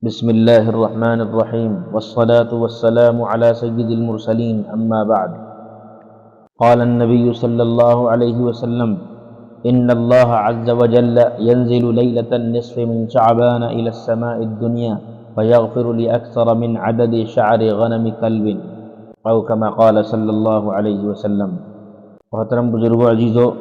بسم الله الرحمن الرحيم والصلاة والسلام على سيد المرسلين أما بعد. قال النبي صلى الله عليه وسلم: إن الله عز وجل ينزل ليلة النصف من شعبان إلى السماء الدنيا فيغفر لأكثر من عدد شعر غنم كلب أو كما قال صلی اللہ علیہ وسلم. محترم بزرگوں، عزیزو،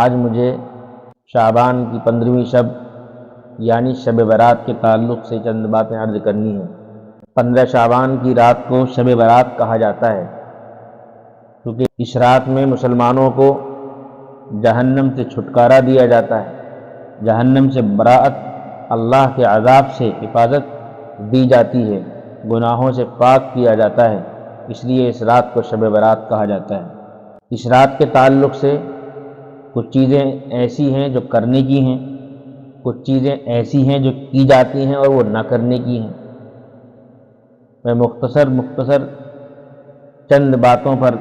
آج مجھے شعبان کی 15ویں شب یعنی شب برات کے تعلق سے چند باتیں عرض کرنی ہیں۔ 15 شعبان کی رات کو شب برات کہا جاتا ہے کیونکہ اس رات میں مسلمانوں کو جہنم سے چھٹکارا دیا جاتا ہے، جہنم سے براءت، اللہ کے عذاب سے حفاظت دی جاتی ہے، گناہوں سے پاک کیا جاتا ہے، اس لیے اس رات کو شب برات کہا جاتا ہے۔ اس رات کے تعلق سے کچھ چیزیں ایسی ہیں جو کرنے کی ہیں، کچھ چیزیں ایسی ہیں جو کی جاتی ہیں اور وہ نہ کرنے کی ہیں۔ میں مختصر چند باتوں پر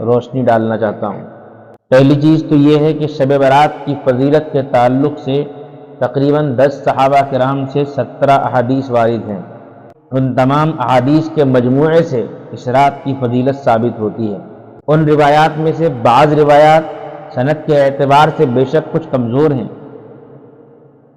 روشنی ڈالنا چاہتا ہوں۔ پہلی چیز تو یہ ہے کہ شب برات کی فضیلت کے تعلق سے تقریباً 10 صحابہ کرام سے 17 احادیث وارد ہیں۔ ان تمام احادیث کے مجموعے سے اس رات کی فضیلت ثابت ہوتی ہے۔ ان روایات میں سے بعض روایات سند کے اعتبار سے بے شک کچھ کمزور ہیں،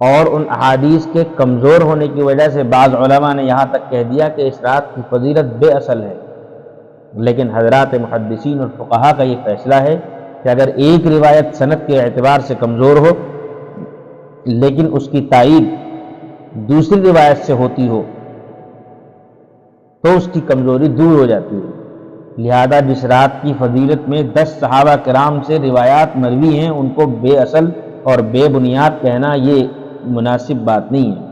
اور ان احادیث کے کمزور ہونے کی وجہ سے بعض علماء نے یہاں تک کہہ دیا کہ اس رات کی فضیلت بے اصل ہے۔ لیکن حضرات محدثین اور فقہا کا یہ فیصلہ ہے کہ اگر ایک روایت سند کے اعتبار سے کمزور ہو لیکن اس کی تائید دوسری روایت سے ہوتی ہو تو اس کی کمزوری دور ہو جاتی ہے۔ لہذا جس رات کی فضیلت میں 10 صحابہ کرام سے روایات مروی ہیں ان کو بے اصل اور بے بنیاد کہنا یہ مناسب بات نہیں ہے۔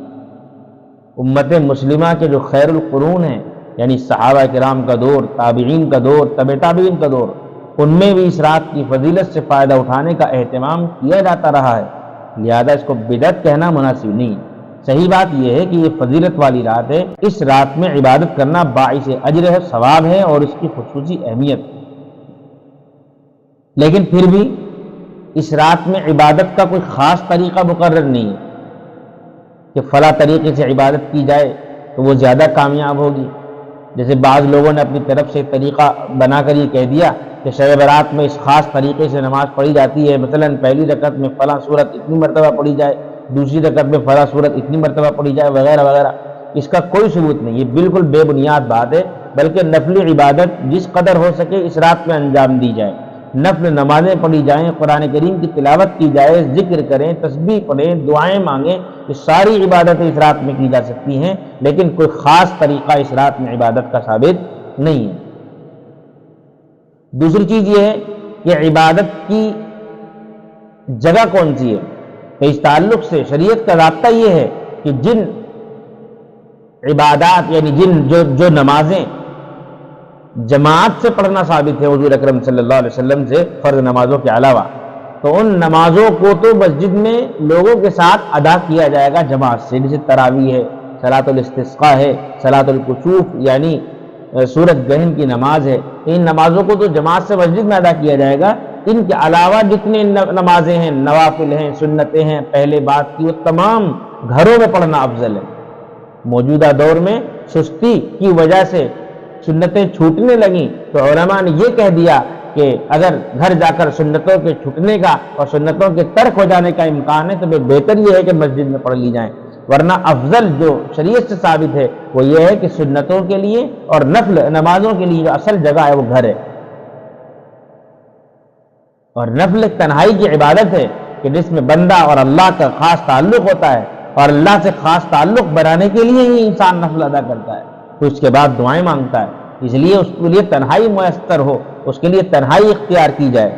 امت مسلمہ کے جو خیر القرون ہیں یعنی صحابہ کرام کا دور، تابعین کا دور، تبع تابعین کا دور، ان میں بھی اس رات کی فضیلت سے فائدہ اٹھانے کا اہتمام کیا جاتا رہا ہے، لہذا اس کو بدعت کہنا مناسب نہیں ہے۔ صحیح بات یہ ہے کہ یہ فضیلت والی رات ہے، اس رات میں عبادت کرنا باعث اجر ہے، ثواب ہے اور اس کی خصوصی اہمیت ہے۔ لیکن پھر بھی اس رات میں عبادت کا کوئی خاص طریقہ مقرر نہیں ہے کہ فلاں طریقے سے عبادت کی جائے تو وہ زیادہ کامیاب ہوگی۔ جیسے بعض لوگوں نے اپنی طرف سے طریقہ بنا کر یہ کہہ دیا کہ شب برات میں اس خاص طریقے سے نماز پڑھی جاتی ہے، مثلا پہلی رکعت میں فلاں سورت اتنی مرتبہ پڑھی جائے، دوسری رکعت میں فلاں سورت اتنی مرتبہ پڑھی جائے، وغیرہ وغیرہ۔ اس کا کوئی ثبوت نہیں، یہ بالکل بے بنیاد بات ہے، بلکہ نفل عبادت جس قدر ہو سکے اس رات میں انجام دی جائے، نفل نمازیں پڑھی جائیں، قرآن کریم کی تلاوت کی جائے، ذکر کریں، تسبیح پڑھیں، دعائیں مانگیں، یہ ساری عبادتیں اس رات میں کی جا سکتی ہیں، لیکن کوئی خاص طریقہ اس رات میں عبادت کا ثابت نہیں ہے۔ دوسری چیز یہ ہے کہ عبادت کی جگہ کون سی ہے، تو اس تعلق سے شریعت کا ضابطہ یہ ہے کہ جن عبادات یعنی جو نمازیں جماعت سے پڑھنا ثابت ہے حضور اکرم صلی اللہ علیہ وسلم سے فرض نمازوں کے علاوہ، تو ان نمازوں کو تو مسجد میں لوگوں کے ساتھ ادا کیا جائے گا جماعت سے، جیسے تراویح ہے، صلاۃ الاستسقاء ہے، صلاۃ الکسوف یعنی سورج گرہن کی نماز ہے، ان نمازوں کو تو جماعت سے مسجد میں ادا کیا جائے گا۔ ان کے علاوہ جتنے نمازیں ہیں، نوافل ہیں، سنتیں ہیں، پہلے بات کی وہ تمام گھروں میں پڑھنا افضل ہے۔ موجودہ دور میں سستی کی وجہ سے سنتیں چھوٹنے لگیں تو علماء نے یہ کہہ دیا کہ اگر گھر جا کر سنتوں کے چھوٹنے کا اور سنتوں کے ترک ہو جانے کا امکان ہے تو بہتر یہ ہے کہ مسجد میں پڑھ لی جائیں، ورنہ افضل جو شریعت سے ثابت ہے وہ یہ ہے کہ سنتوں کے لیے اور نفل نمازوں کے لیے جو اصل جگہ ہے وہ گھر ہے، اور نفل تنہائی کی عبادت ہے کہ جس میں بندہ اور اللہ کا خاص تعلق ہوتا ہے، اور اللہ سے خاص تعلق بنانے کے لیے ہی انسان نفل ادا کرتا ہے، تو اس کے بعد دعائیں مانگتا ہے، اس لیے اس کے لیے تنہائی میسر ہو، اس کے لیے تنہائی اختیار کی جائے۔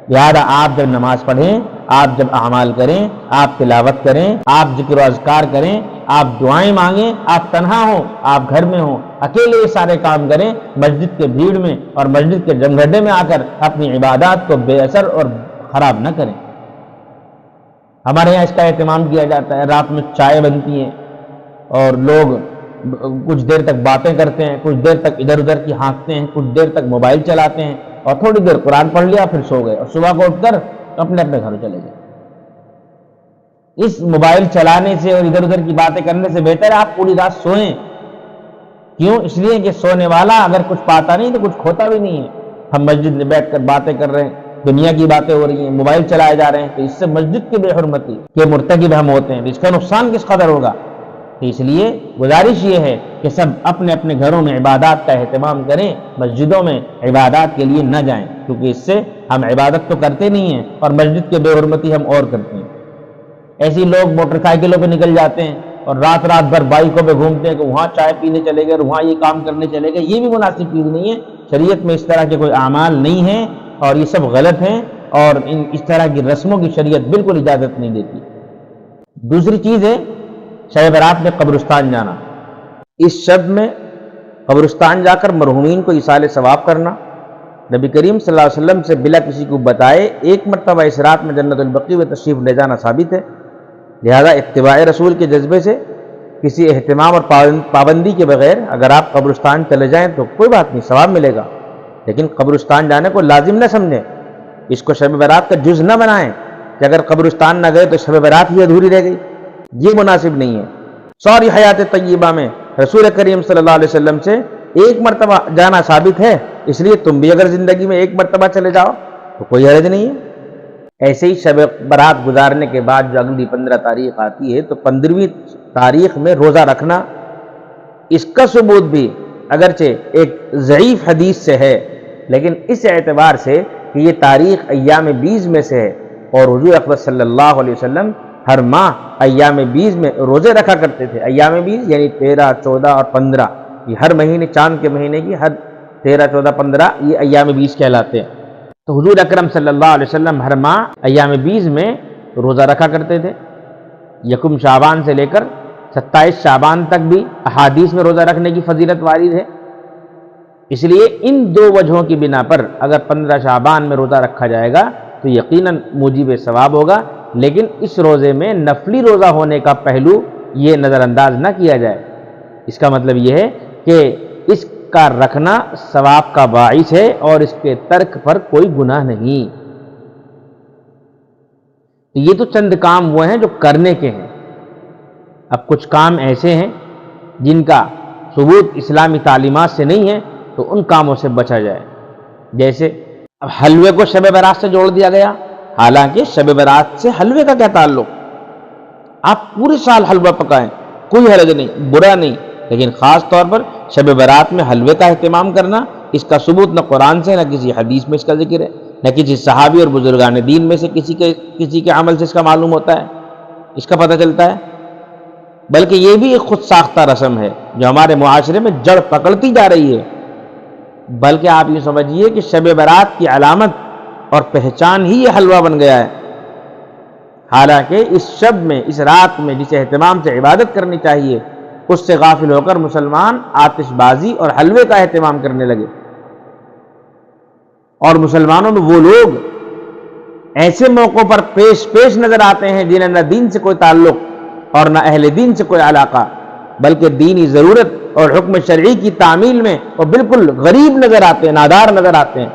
لہٰذا آپ جب نماز پڑھیں، آپ جب اعمال کریں، آپ تلاوت کریں، آپ ذکر و اذکار کریں، آپ دعائیں مانگیں، آپ تنہا ہوں، آپ گھر میں ہوں، اکیلے یہ سارے کام کریں، مسجد کے بھیڑ میں اور مسجد کے جمگھٹے میں آ کر اپنی عبادات کو بے اثر اور خراب نہ کریں۔ ہمارے یہاں اس کا اہتمام کیا جاتا ہے، رات میں چائے بنتی ہیں اور لوگ کچھ دیر تک باتیں کرتے ہیں، کچھ دیر تک ادھر ادھر کی ہانکتے ہیں، کچھ دیر تک موبائل چلاتے ہیں اور تھوڑی دیر قرآن پڑھ لیا پھر سو گئے، اور صبح کو اٹھ کر اپنے اپنے گھروں چلے گئے۔ اس موبائل چلانے سے اور ادھر ادھر کی باتیں کرنے سے بہتر ہے آپ پوری رات سوئیں۔ کیوں؟ اس لیے کہ سونے والا اگر کچھ پاتا نہیں تو کچھ کھوتا بھی نہیں ہے۔ ہم مسجد میں بیٹھ کر باتیں کر رہے ہیں، دنیا کی باتیں ہو رہی ہیں، موبائل چلائے جا رہے ہیں، تو اس سے مسجد کی بے حرمتی کے مرتکب ہم ہوتے ہیں، اس کا نقصان کس قدر ہوگا۔ تو اس لیے گزارش یہ ہے کہ سب اپنے اپنے گھروں میں عبادات کا اہتمام کریں، مسجدوں میں عبادات کے لیے نہ جائیں، کیونکہ اس سے ہم عبادت تو کرتے نہیں ہیں اور مسجد کے بے حرمتی ہم اور کرتے ہیں۔ ایسے لوگ موٹر سائیکلوں پہ نکل جاتے ہیں اور رات بھر بائکوں پہ گھومتے ہیں کہ وہاں چائے پینے چلے گئے اور وہاں یہ کام کرنے چلے گئے۔ یہ بھی مناسب چیز نہیں ہے، شریعت میں اس طرح کے کوئی اعمال نہیں ہیں اور یہ سب غلط ہیں، اور اس طرح کی رسموں کی شریعت بالکل اجازت نہیں دیتی۔ دوسری چیز ہے شب برات میں قبرستان جانا۔ اس شب میں قبرستان جا کر مرحومین کو ایصال ثواب کرنا نبی کریم صلی اللہ علیہ وسلم سے بلا کسی کو بتائے ایک مرتبہ اس رات میں جنت البقیع میں تشریف لے جانا ثابت ہے۔ لہذا اتباع رسول کے جذبے سے کسی اہتمام اور پابندی کے بغیر اگر آپ قبرستان چلے جائیں تو کوئی بات نہیں، ثواب ملے گا، لیکن قبرستان جانے کو لازم نہ سمجھیں، اس کو شب برات کا جز نہ بنائیں کہ اگر قبرستان نہ گئے تو شب برات ہی ادھوری رہ گئی۔ یہ مناسب نہیں ہے۔ ساری حیات طیبہ میں رسول کریم صلی اللہ علیہ وسلم سے ایک مرتبہ جانا ثابت ہے، اس لیے تم بھی اگر زندگی میں ایک مرتبہ چلے جاؤ تو کوئی حرج نہیں ہے۔ ایسے ہی شب برات گزارنے کے بعد جو اگلی 15 تاریخ آتی ہے تو 15ویں تاریخ میں روزہ رکھنا، اس کا ثبوت بھی اگرچہ ایک ضعیف حدیث سے ہے، لیکن اس اعتبار سے کہ یہ تاریخ ایام 20 میں سے ہے اور حضور اکرم صلی اللہ علیہ وسلم ہر ماہ ایام 20 میں روزے رکھا کرتے تھے۔ ایام 20 یعنی 13، 14 اور 15، یہ ہر مہینے، چاند کے مہینے کی ہر 13، 14، 15 یہ ایام 20 کہلاتے ہیں۔ تو حضور اکرم صلی اللہ علیہ وسلم ہر ماہ ایام 20 میں روزہ رکھا کرتے تھے۔ یکم شعبان سے لے کر 27 شعبان تک بھی احادیث میں روزہ رکھنے کی فضیلت وارد ہے۔ اس لیے ان دو وجہوں کی بنا پر اگر 15 شعبان میں روزہ رکھا جائے گا تو یقیناً موجب ثواب ہوگا، لیکن اس روزے میں نفلی روزہ ہونے کا پہلو یہ نظر انداز نہ کیا جائے۔ اس کا مطلب یہ ہے کہ اس کا رکھنا ثواب کا باعث ہے اور اس کے ترک پر کوئی گناہ نہیں۔ یہ تو چند کام وہ ہیں جو کرنے کے ہیں۔ اب کچھ کام ایسے ہیں جن کا ثبوت اسلامی تعلیمات سے نہیں ہے تو ان کاموں سے بچا جائے۔ جیسے اب حلوے کو شب برات سے جوڑ دیا گیا، حالانکہ شب برات سے حلوے کا کیا تعلق؟ آپ پورے سال حلوہ پکائیں، کوئی حرج نہیں، برا نہیں، لیکن خاص طور پر شب برات میں حلوے کا اہتمام کرنا، اس کا ثبوت نہ قرآن سے نہ کسی حدیث میں اس کا ذکر ہے، نہ کسی صحابی اور بزرگان دین میں سے کسی کے عمل سے اس کا معلوم ہوتا ہے، اس کا پتہ چلتا ہے، بلکہ یہ بھی ایک خود ساختہ رسم ہے جو ہمارے معاشرے میں جڑ پکڑتی جا رہی ہے۔ بلکہ آپ یہ سمجھیے کہ شب برات کی علامت اور پہچان ہی یہ حلوہ بن گیا ہے، حالانکہ اس شب میں، اس رات میں جس اہتمام سے عبادت کرنی چاہیے اس سے غافل ہو کر مسلمان آتش بازی اور حلوے کا اہتمام کرنے لگے۔ اور مسلمانوں میں وہ لوگ ایسے موقعوں پر پیش نظر آتے ہیں جنہیں نہ دین سے کوئی تعلق اور نہ اہل دین سے کوئی علاقہ، بلکہ دینی ضرورت اور حکم شرعی کی تعمیل میں وہ بالکل غریب نظر آتے ہیں، نادار نظر آتے ہیں۔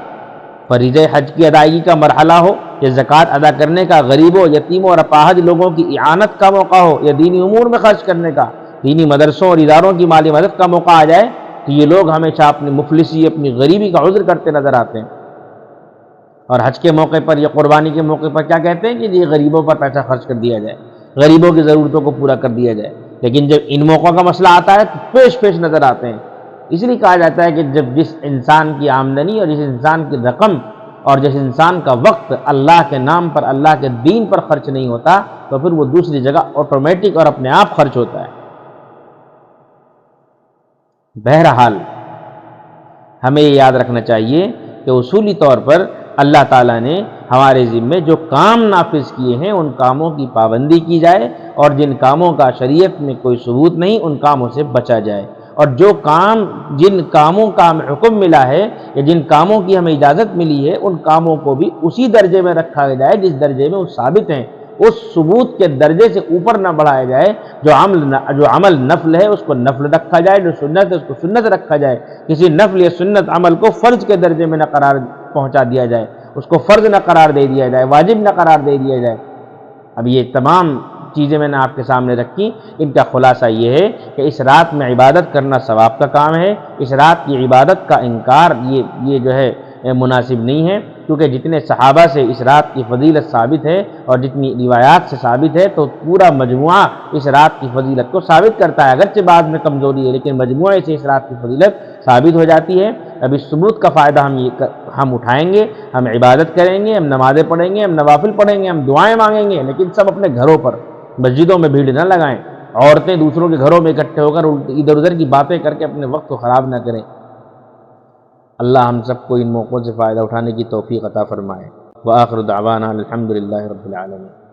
فریضہ حج کی ادائیگی کا مرحلہ ہو یا زکوٰۃ ادا کرنے کا غریبوں، یتیموں اور اپاہج لوگوں کی اعانت کا موقع ہو یا دینی امور میں خرچ کرنے کا، دینی مدرسوں اور اداروں کی مالی مدد کا موقع آ جائے تو یہ لوگ ہمیشہ اپنی مفلسی، اپنی غریبی کا عذر کرتے نظر آتے ہیں۔ اور حج کے موقع پر یا قربانی کے موقع پر کیا کہتے ہیں کہ یہ غریبوں پر پیسہ خرچ کر دیا جائے، غریبوں کی ضرورتوں کو پورا کر دیا جائے، لیکن جب ان موقعوں کا مسئلہ آتا ہے تو پیش نظر آتے ہیں۔ اس لیے کہا جاتا ہے کہ جب جس انسان کی آمدنی اور جس انسان کی رقم اور جس انسان کا وقت اللہ کے نام پر، اللہ کے دین پر خرچ نہیں ہوتا تو پھر وہ دوسری جگہ آٹومیٹک اور اپنے آپ خرچ ہوتا ہے۔ بہرحال ہمیں یہ یاد رکھنا چاہیے کہ اصولی طور پر اللہ تعالیٰ نے ہمارے ذمے جو کام نافذ کیے ہیں ان کاموں کی پابندی کی جائے، اور جن کاموں کا شریعت میں کوئی ثبوت نہیں ان کاموں سے بچا جائے، اور جن کاموں کا ہمیں حکم ملا ہے یا جن کاموں کی ہمیں اجازت ملی ہے ان کاموں کو بھی اسی درجے میں رکھا جائے جس درجے میں وہ ثابت ہیں، اس ثبوت کے درجے سے اوپر نہ بڑھایا جائے۔ جو عمل نفل ہے اس کو نفل رکھا جائے، جو سنت ہے اس کو سنت رکھا جائے، کسی نفل یا سنت عمل کو فرض کے درجے میں نہ قرار پہنچا دیا جائے، اس کو فرض نہ قرار دے دیا جائے، واجب نہ قرار دے دیا جائے۔ اب یہ تمام چیزیں میں نے آپ کے سامنے رکھی، ان کا خلاصہ یہ ہے کہ اس رات میں عبادت کرنا ثواب کا کام ہے۔ اس رات کی عبادت کا انکار یہ جو ہے مناسب نہیں ہے، کیونکہ جتنے صحابہ سے اس رات کی فضیلت ثابت ہے اور جتنی روایات سے ثابت ہے، تو پورا مجموعہ اس رات کی فضیلت کو ثابت کرتا ہے۔ اگرچہ بعد میں کمزوری ہے، لیکن مجموعے سے اس رات کی فضیلت ثابت ہو جاتی ہے۔ اب اس ثبوت کا فائدہ ہم اٹھائیں گے، ہم عبادت کریں گے، ہم نمازیں پڑھیں گے، ہم نوافل پڑھیں گے، ہم دعائیں مانگیں گے، لیکن سب اپنے گھروں پر، مسجدوں میں بھیڑ نہ لگائیں۔ عورتیں دوسروں کے گھروں میں اکٹھے ہو کر ادھر ادھر کی باتیں کر کے اپنے وقت کو خراب نہ کریں۔ اللہ ہم سب کو ان موقعوں سے فائدہ اٹھانے کی توفیق عطا فرمائے۔ وآخر دعوانا الحمد للہ رب العالمین۔